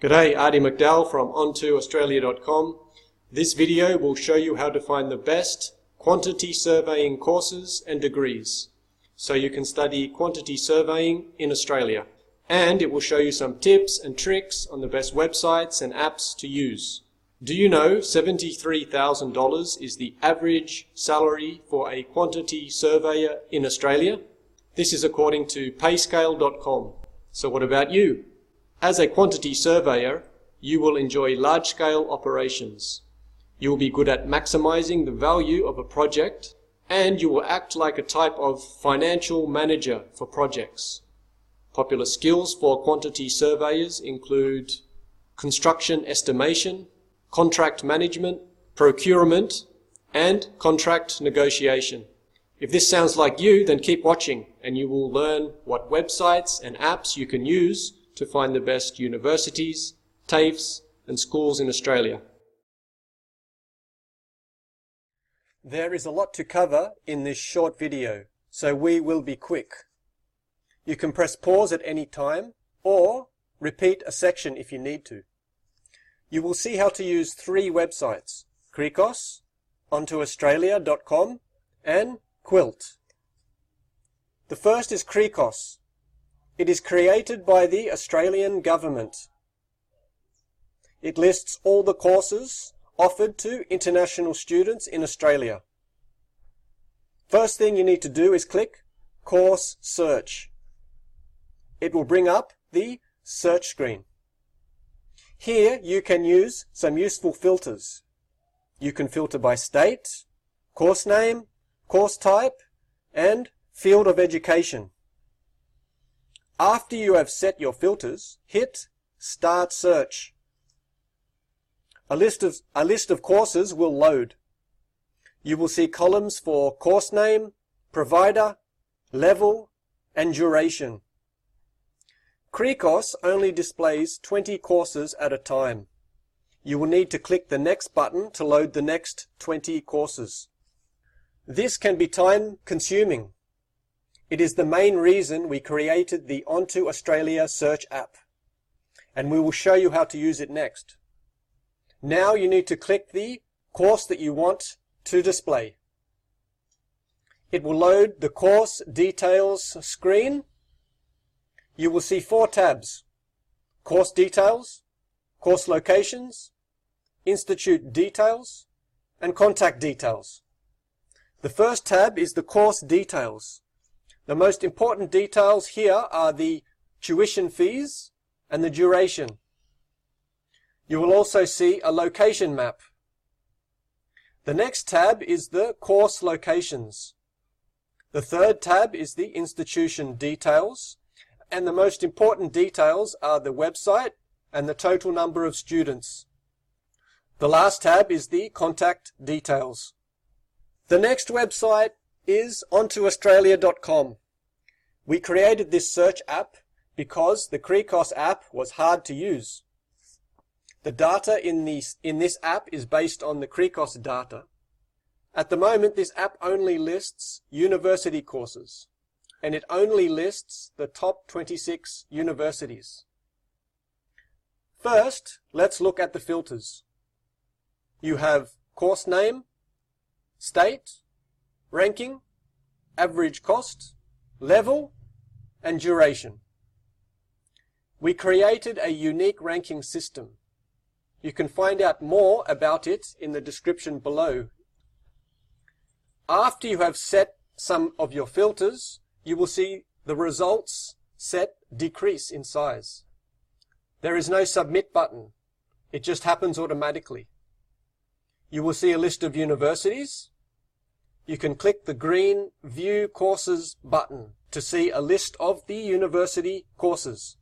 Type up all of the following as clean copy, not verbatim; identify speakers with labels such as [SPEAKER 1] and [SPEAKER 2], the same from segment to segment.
[SPEAKER 1] G'day, Artie McDowell from OnToAustralia.com. This video will show you how to find the best quantity surveying courses and degrees so you can study quantity surveying in Australia. And it will show you some tips and tricks on the best websites and apps to use. Do you know $73,000 is the average salary for a quantity surveyor in Australia? This is according to payscale.com. So what about you? As a quantity surveyor, you will enjoy large-scale operations. You will be good at maximizing the value of a project, and you will act like a type of financial manager for projects. Popular skills for quantity surveyors include construction estimation, contract management, procurement, and contract negotiation. If this sounds like you, then keep watching, and you will learn what websites and apps you can use to find the best universities, TAFES, and schools in Australia. There is a lot to cover in this short video, so we will be quick. You can press pause at any time, or repeat a section if you need to. You will see how to use 3 websites: CRICOS, OnToAustralia.com, and QILT. The first is CRICOS. It is created by the Australian government. It lists all the courses offered to international students in Australia. First thing you need to do is click Course Search. It will bring up the search screen. Here you can use some useful filters. You can filter by state, course name, course type, and field of education. After you have set your filters, hit Start Search. A list of courses will load. You will see columns for course name, provider, level, and duration. CRICOS only displays 20 courses at a time. You will need to click the next button to load the next 20 courses. This can be time-consuming. It is the main reason we created the Onto Australia search app, and we will show you how to use it next. Now you need to click the course that you want to display. It will load the course details screen. You will see 4 tabs: course details, course locations, institute details, and contact details. The first tab is the course details. The most important details here are the tuition fees and the duration. You will also see a location map. The next tab is the course locations. The third tab is the institution details, and the most important details are the website and the total number of students. The last tab is the contact details. The next website is OnToAustralia.com. We created this search app because the CRICOS app was hard to use. The data in this app is based on the CRICOS data. At the moment, this app only lists university courses, and it only lists the top 26 universities. First, let's look at the filters. You have course name, state, ranking, average cost, level, and duration. We created a unique ranking system. You can find out more about it in the description below. After you have set some of your filters, you will see the results set decrease in size. There is no submit button. It just happens automatically. You will see a list of universities. You can click the green View Courses button to see a list of the university courses.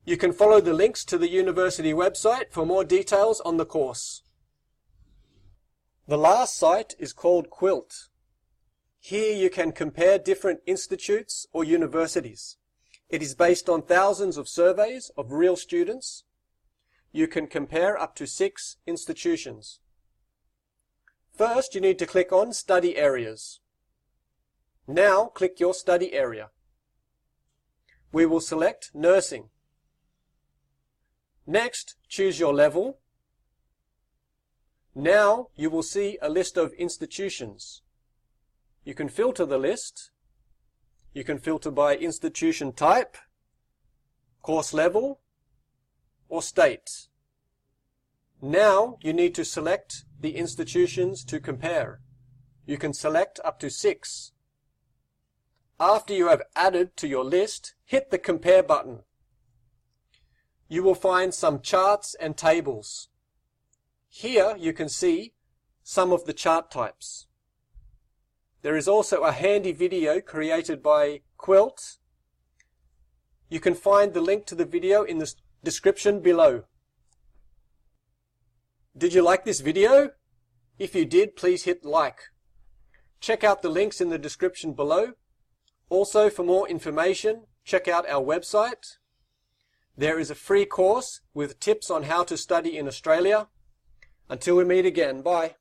[SPEAKER 1] You can follow the links to the university website for more details on the course. The last site is called QILT. Here you can compare different institutes or universities. It is based on thousands of surveys of real students. You can compare up to 6 institutions. First, you need to click on Study Areas. Now click your study area. We will select Nursing. Next, choose your level. Now you will see a list of institutions. You can filter the list. You can filter by institution type, course level, or state. Now you need to select the institutions to compare. You can select up to 6. After you have added to your list, hit the Compare button. You will find some charts and tables. Here you can see some of the chart types. There is also a handy video created by QILT. You can find the link to the video in the description below. Did you like this video? If you did, please hit like. Check out the links in the description below. Also, for more information, check out our website. There is a free course with tips on how to study in Australia. Until we meet again, bye.